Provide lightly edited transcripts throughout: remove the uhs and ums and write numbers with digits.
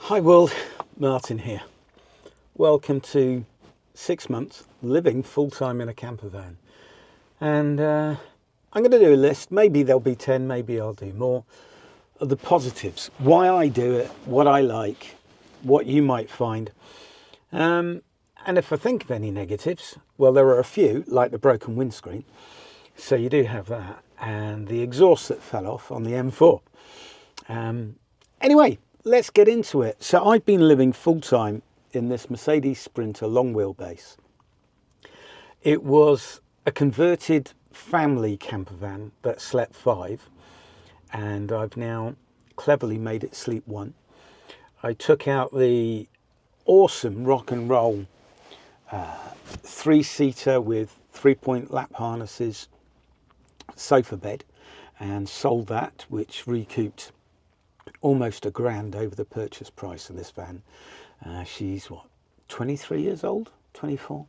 Hi world, Martin here. Welcome to 6 months living full-time in a camper van. And I'm going to do a list, maybe there'll be 10, maybe I'll do more, of the positives, why I do it, what I like, what you might find. And if I think of any negatives, well, there are a few, like the broken windscreen. So you do have that, and the exhaust that fell off on the M4. Anyway, let's get into it. So I've been living full-time in this Mercedes Sprinter long wheelbase. It was a converted family camper van that slept 5, and I've now cleverly made it sleep 1. I took out the awesome rock and roll 3-seater with 3-point lap harnesses sofa bed and sold that, which recouped almost $1,000 over the purchase price of this van. She's 23 years old, 24.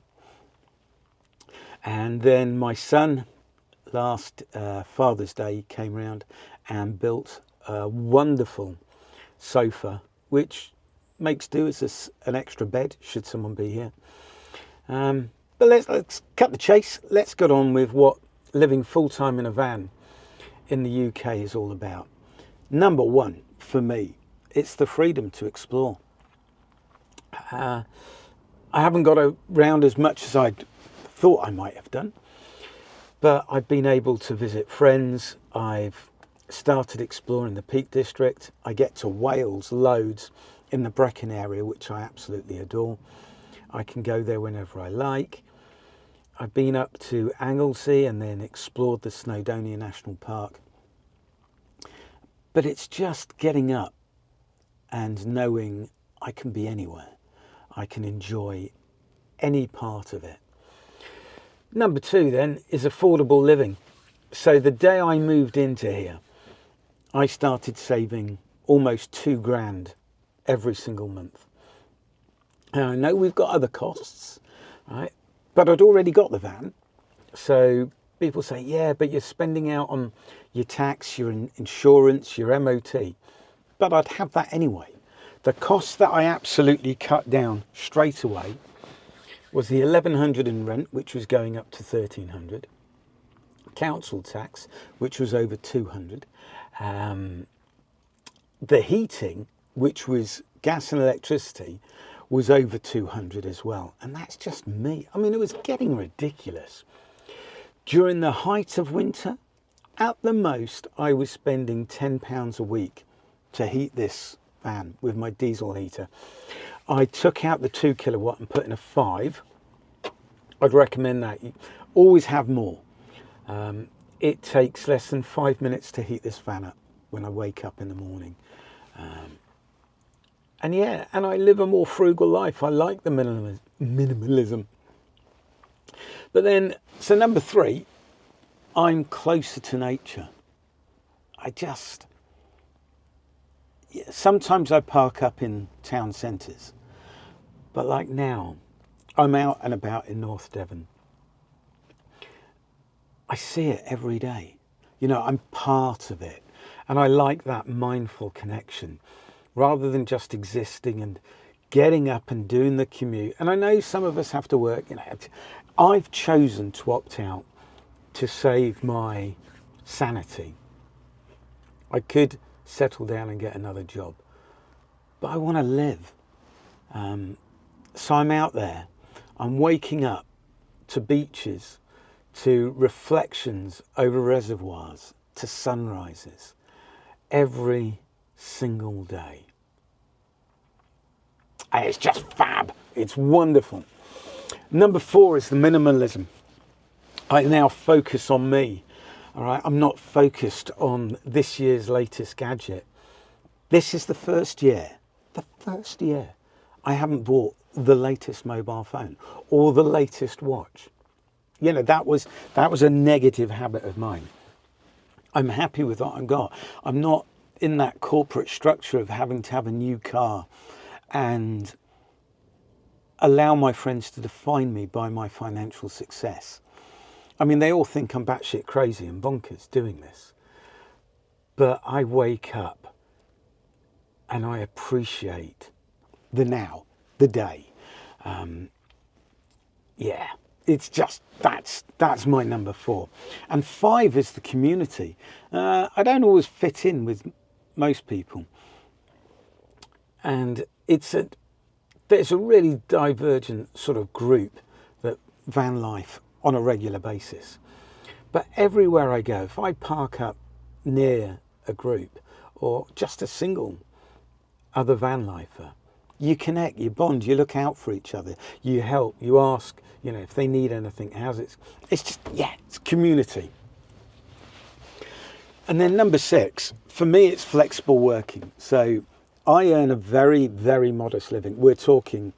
And then my son last Father's Day came round and built a wonderful sofa, which makes do as an extra bed should someone be here. But let's cut the chase. Let's get on with what living full-time in a van in the UK is all about. Number one, for me, it's the freedom to explore. I haven't got around as much as I thought I might have done, but I've been able to visit friends. I've started exploring the Peak District. I get to Wales loads in the Brecon area, which I absolutely adore. I can go there whenever I like. I've been up to Anglesey and then explored the Snowdonia National Park. But it's just getting up and knowing I can be anywhere. I can enjoy any part of it. Number 2 then is affordable living. So the day I moved into here, I started saving almost $2,000 every single month. Now I know we've got other costs, right? But I'd already got the van. So people say, yeah, but you're spending out on your tax, your insurance, your MOT. But I'd have that anyway. The cost that I absolutely cut down straight away was the $1,100 in rent, which was going up to $1,300. Council tax, which was over $200. The heating, which was gas and electricity, was over $200 as well. And that's just me. I mean, it was getting ridiculous. During the height of winter, at the most, I was spending £10 a week to heat this van with my diesel heater. I took out the 2 kilowatt and put in a 5. I'd recommend that. You always have more. It takes less than 5 minutes to heat this van up when I wake up in the morning. And I live a more frugal life. I like the minimalism. But then, so number 3, I'm closer to nature. Sometimes I park up in town centres, but like now, I'm out and about in North Devon. I see it every day. You know, I'm part of it. And I like that mindful connection rather than just existing and getting up and doing the commute. And I know some of us have to work. You know, I've chosen to opt out to save my sanity. I could settle down and get another job, but I want to live. So I'm out there. I'm waking up to beaches, to reflections over reservoirs, to sunrises every single day. And it's just fab. It's wonderful. Number 4 is the minimalism. I now focus on me. All right, I'm not focused on this year's latest gadget. This is the first year I haven't bought the latest mobile phone or the latest watch. You know, that was a negative habit of mine. I'm happy with what I've got. I'm not in that corporate structure of having to have a new car and allow my friends to define me by my financial success. I mean, they all think I'm batshit crazy and bonkers doing this. But I wake up and I appreciate the now, the day. Yeah, it's just, that's my number 4. And 5 is the community. I don't always fit in with most people. And there's a really divergent sort of group that van life on a regular basis. But everywhere I go, if I park up near a group or just a single other van lifer, you connect, you bond, you look out for each other, you help, you ask, if they need anything, it's just, it's community. And then number 6, for me, it's flexible working. So I earn a very, very modest living. We're talking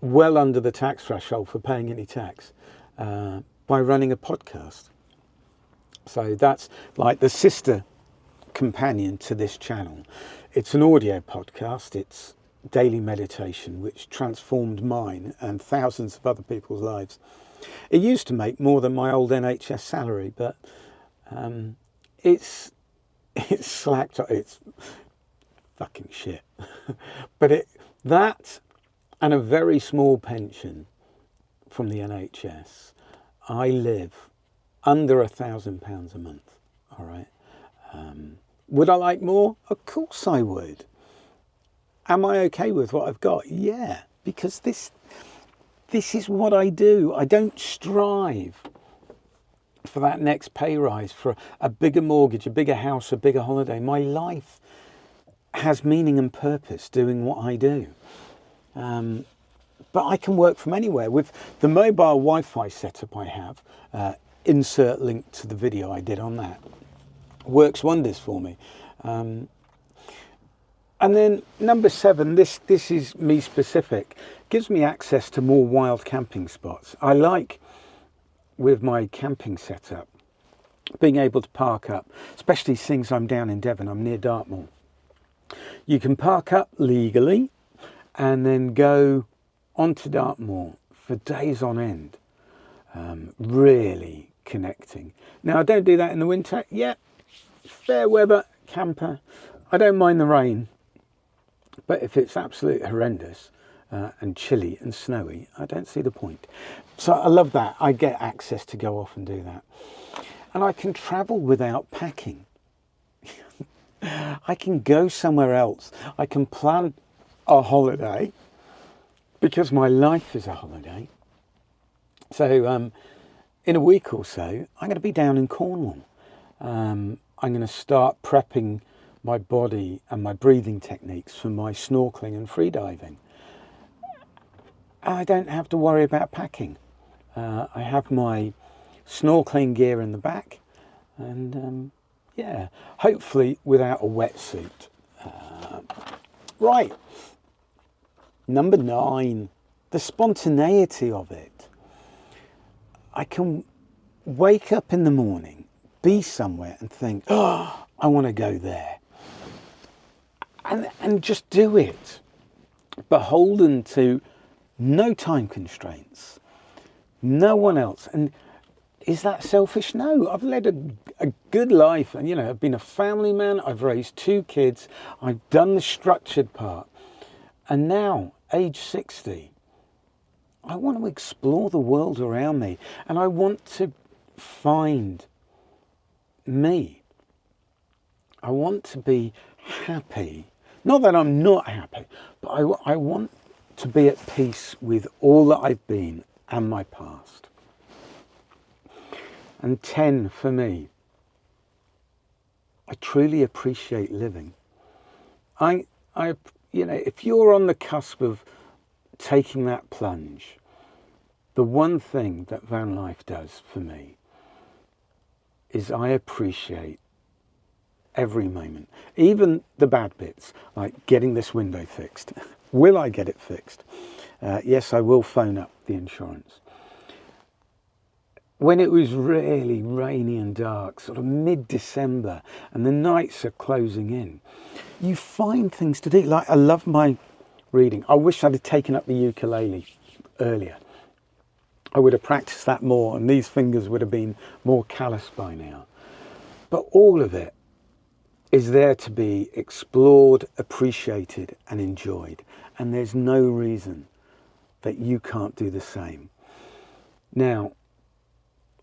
well under the tax threshold for paying any tax by running a podcast. So that's like the sister companion to this channel. It's an audio podcast. It's daily meditation, which transformed mine and thousands of other people's lives. It used to make more than my old NHS salary, but it's slacked. It's fucking shit. But that and a very small pension from the NHS, I live under £1,000 a month. All right. Would I like more? Of course I would. Am I okay with what I've got? Yeah, because this is what I do. I don't strive for that next pay rise, for a bigger mortgage, a bigger house, a bigger holiday. My life has meaning and purpose doing what I do. But I can work from anywhere. With the mobile Wi-Fi setup I have, insert link to the video I did on that, works wonders for me. And then number 7, this is me specific, gives me access to more wild camping spots. I like, with my camping setup, being able to park up, especially since I'm down in Devon, I'm near Dartmoor. You can park up legally and then go onto Dartmoor for days on end, really connecting. Now, I don't do that in the winter. Yeah, fair weather camper. I don't mind the rain. But if it's absolutely horrendous and chilly and snowy, I don't see the point. So I love that. I get access to go off and do that. And I can travel without packing. I can go somewhere else. I can plan a holiday because my life is a holiday. So in a week or so, I'm going to be down in Cornwall. I'm going to start prepping my body and my breathing techniques for my snorkeling and freediving. I don't have to worry about packing. I have my snorkeling gear in the back and hopefully without a wetsuit. Right, number 9, the spontaneity of it. I can wake up in the morning, be somewhere and think, oh, I want to go there. And just do it, beholden to no time constraints, no one else. And is that selfish? No, I've led a good life, and I've been a family man, I've raised 2 kids, I've done the structured part, and now, age 60, I want to explore the world around me, and I want to find me. I want to be happy. Not that I'm not happy, but I want to be at peace with all that I've been and my past. And 10 for me, I truly appreciate living. If you're on the cusp of taking that plunge, the one thing that van life does for me is I appreciate every moment, even the bad bits, like getting this window fixed. Will I get it fixed? Yes, I will phone up the insurance. When it was really rainy and dark, sort of mid-December, and the nights are closing in, you find things to do. Like, I love my reading. I wish I'd have taken up the ukulele earlier. I would have practiced that more, and these fingers would have been more callous by now. But all of it is there to be explored, appreciated and enjoyed. And there's no reason that you can't do the same. Now,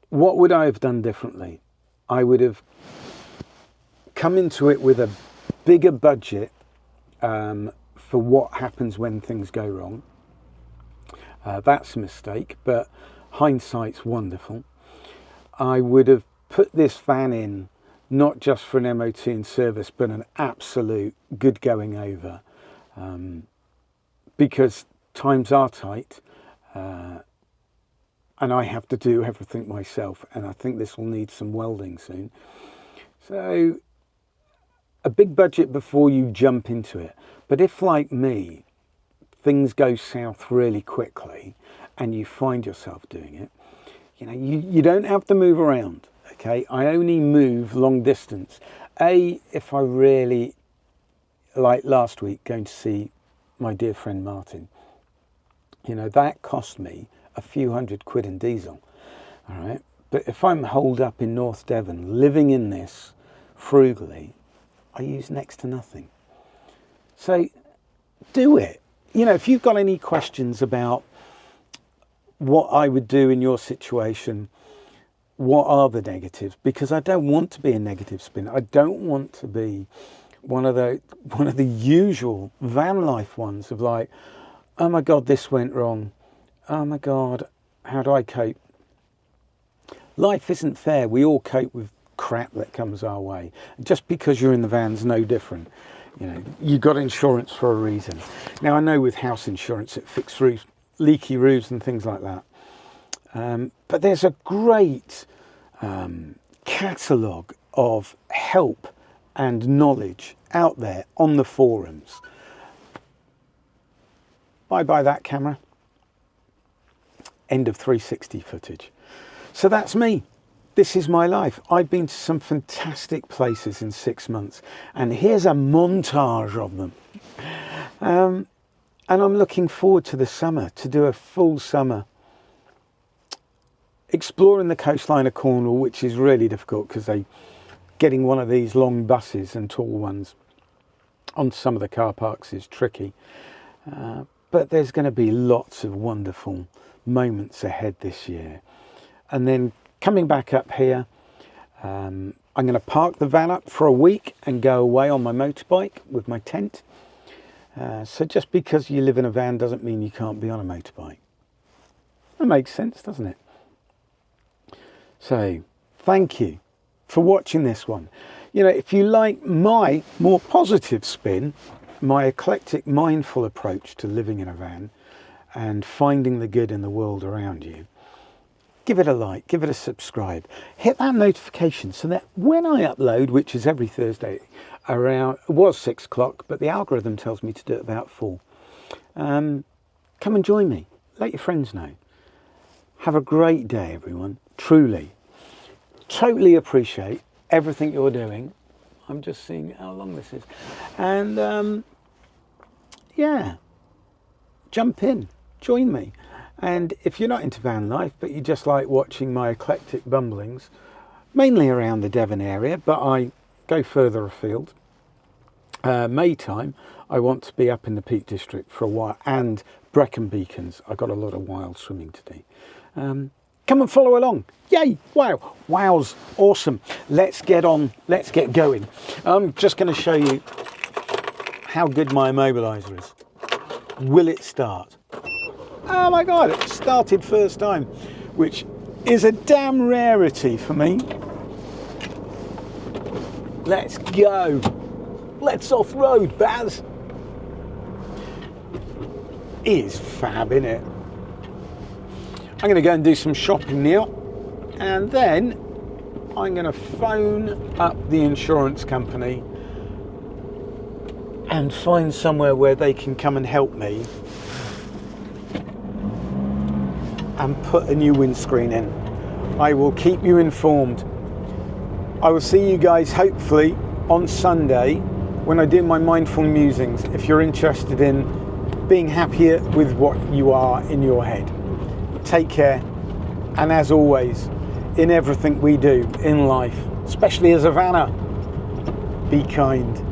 what would I have done differently? I would have come into it with a bigger budget for what happens when things go wrong. That's a mistake, but hindsight's wonderful. I would have put this van in not just for an MOT and service, but an absolute good going over, because times are tight, and I have to do everything myself, and I think this will need some welding soon. So a big budget before you jump into it. But if, like me, things go south really quickly and you find yourself doing it, you don't have to move around. Okay, I only move long distance. If I really, like last week, going to see my dear friend Martin, that cost me a few £100 in diesel. All right, but if I'm holed up in North Devon, living in this frugally, I use next to nothing. So do it. If you've got any questions about what I would do in your situation, what are the negatives? Because I don't want to be a negative spin. I don't want to be one of the usual van life ones of like, oh my God, this went wrong. Oh my God, how do I cope? Life isn't fair. We all cope with crap that comes our way. Just because you're in the van's no different. You got insurance for a reason. Now I know with house insurance it fixes roofs, leaky roofs and things like that. But there's a great catalogue of help and knowledge out there on the forums. Bye that camera. End of 360 footage. So that's me. This is my life. I've been to some fantastic places in 6 months, and here's a montage of them. And I'm looking forward to the summer, to do a full summer exploring the coastline of Cornwall, which is really difficult because getting one of these long buses and tall ones on some of the car parks is tricky. But there's going to be lots of wonderful moments ahead this year. And then coming back up here, I'm going to park the van up for a week and go away on my motorbike with my tent. So just because you live in a van doesn't mean you can't be on a motorbike. That makes sense, doesn't it? So thank you for watching this one. If you like my more positive spin, my eclectic, mindful approach to living in a van and finding the good in the world around you, give it a like, give it a subscribe, hit that notification so that when I upload, which is every Thursday around, it was 6 o'clock, but the algorithm tells me to do it about 4. Come and join me. Let your friends know. Have a great day, everyone. Truly, totally appreciate everything you're doing. I'm just seeing how long this is. And yeah, jump in, join me. And if you're not into van life, but you just like watching my eclectic bumblings, mainly around the Devon area, but I go further afield. May time, I want to be up in the Peak District for a while, and Brecon Beacons. I've got a lot of wild swimming to do. Come and follow along. Yay! Wow! Wow's awesome. Let's get on. Let's get going. I'm just going to show you how good my immobiliser is. Will it start? Oh my God! It started first time, which is a damn rarity for me. Let's go. Let's off-road, Baz. Is fab, innit? I'm going to go and do some shopping now, and then I'm going to phone up the insurance company and find somewhere where they can come and help me and put a new windscreen in. I will keep you informed. I will see you guys hopefully on Sunday when I do my mindful musings, if you're interested in being happier with what you are in your head. Take care, and as always, in everything we do in life, especially as a vanner, be kind,